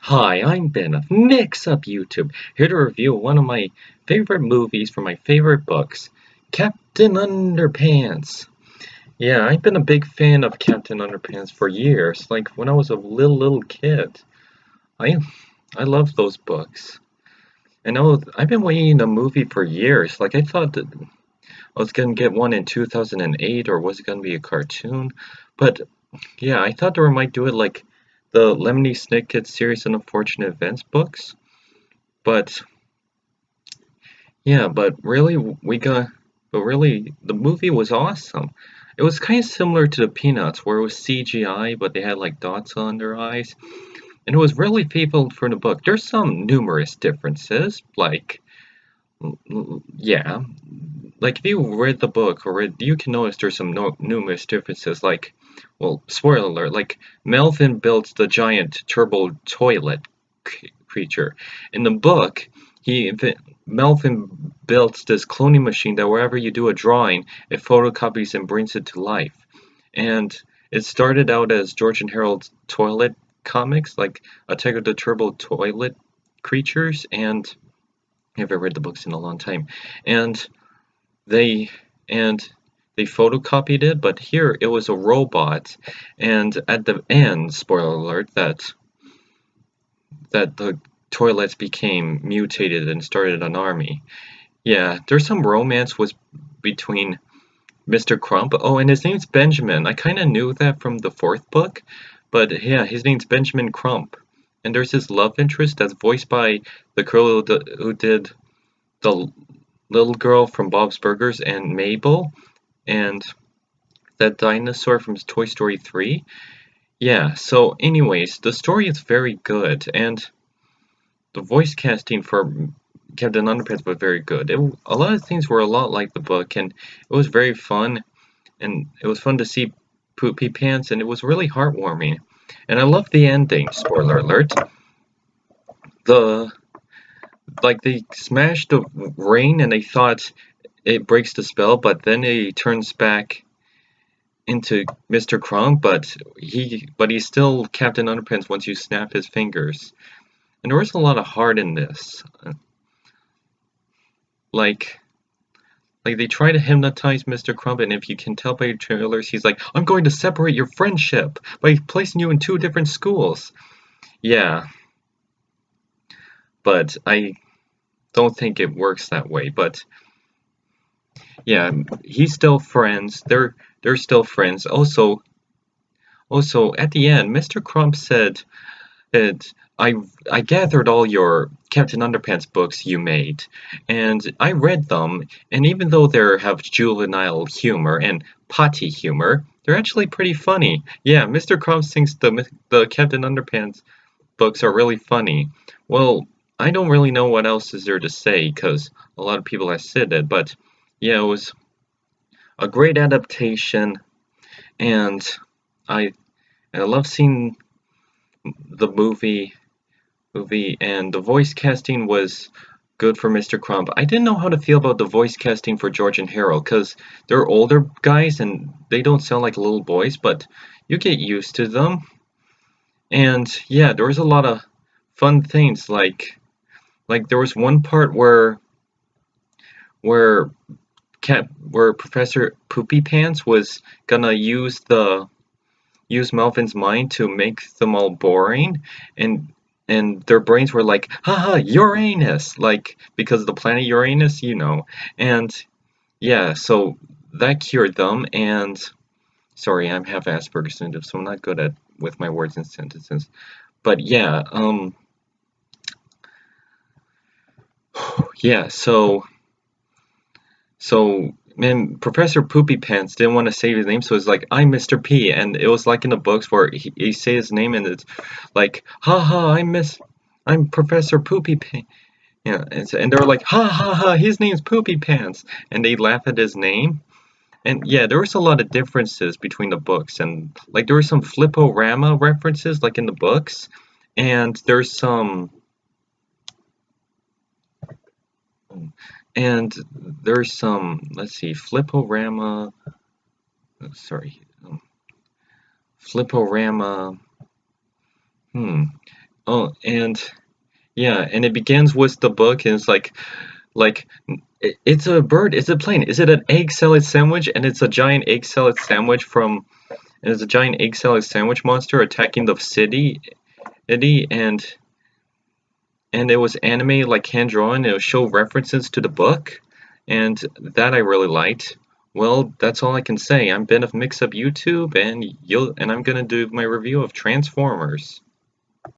Hi, I'm Ben of Mixup YouTube, here to review one of my favorite movies from my favorite books, Captain Underpants. Yeah, I've been a big fan of Captain Underpants for years, like when I was a little kid. I I love those books. And I've been waiting a movie for years. Like I thought that I was gonna get one in 2008, or was it gonna be a cartoon? But yeah, I thought they might do it like the Lemony Snicket series and Unfortunate Events books. But yeah, but really, the movie was awesome. It was kind of similar to the Peanuts, where it was CGI, but they had like dots on their eyes, and it was really faithful for the book. There's some numerous differences, like yeah, like if you read the book or you can notice there's some no numerous differences. Like, well, spoiler alert, like Melvin built the giant turbo toilet creature. In the book, Melvin built this cloning machine that wherever you do a drawing, it photocopies and brings it to life. And it started out as George and Harold's toilet comics, like Attack of the Turbo Toilet creatures, and I haven't read the books in a long time. And they and they photocopied it, but here it was a robot. And at the end, spoiler alert, that the toilets became mutated and started an army. Yeah, there's some romance was between Mr. Crump. Oh, and his name's Benjamin. I kind of knew that from the fourth book, but yeah, his name's Benjamin Crump. And there's this love interest that's voiced by the girl who did the little girl from Bob's Burgers and Mabel, and that dinosaur from Toy Story 3. Yeah, so anyways, the story is very good, and the voice casting for Captain Underpants was very good. A lot of things were a lot like the book, and it was very fun, and it was fun to see Poopy Pants, and it was really heartwarming. And I love the ending, spoiler alert. The they smashed the rain and they thought it breaks the spell, but then it turns back into Mr. Crump, but he's still Captain Underpants once you snap his fingers. And there was a lot of heart in this. Like they try to hypnotize Mr. Crump, and if you can tell by your trailers, he's like, I'm going to separate your friendship by placing you in two different schools. Yeah, but I don't think it works that way. But yeah, he's still friends. They're still friends. Also at the end, Mr. Crump said that I gathered all your Captain Underpants books you made, and I read them, and even though they have juvenile humor and potty humor, they're actually pretty funny. Yeah, Mr. Crump thinks the Captain Underpants books are really funny. Well, I don't really know what else is there to say because a lot of people have said it, but yeah, it was a great adaptation, and I I love seeing the movie, and the voice casting was good for Mr. Crump. I didn't know how to feel about the voice casting for George and Harold because they're older guys and they don't sound like little boys, but you get used to them. And yeah, there was a lot of fun things like there was one part where where Professor Poopy Pants was gonna use Melvin's mind to make them all boring, and their brains were like, haha, Uranus, like because of the planet Uranus, you know. And yeah, so that cured them. And sorry, I'm half Asperger's syndrome, so I'm not good at with my words and sentences. But yeah, yeah, so man, Professor Poopy Pants didn't want to say his name, so it's like I'm Mr. P, and it was like in the books where he say his name and it's like, haha, I'm Professor Poopy Pants. Yeah, and they're like, ha ha ha, his name's Poopy Pants, and they laugh at his name. And yeah, there was a lot of differences between the books, and like there were some Flipporama references, like in the books, and and there's some, let's see, Flipporama, sorry, Flipporama, hmm, Oh, and yeah, and it begins with the book, and it's like it's a bird, it's a plane. Is it an egg salad sandwich? And it's a giant egg salad sandwich from, and it's a giant egg salad sandwich monster attacking the city, and it was animated like hand drawn. It would show references to the book, and that I really liked. Well, that's all I can say. I'm Ben of Mixup YouTube, and I'm gonna do my review of Transformers.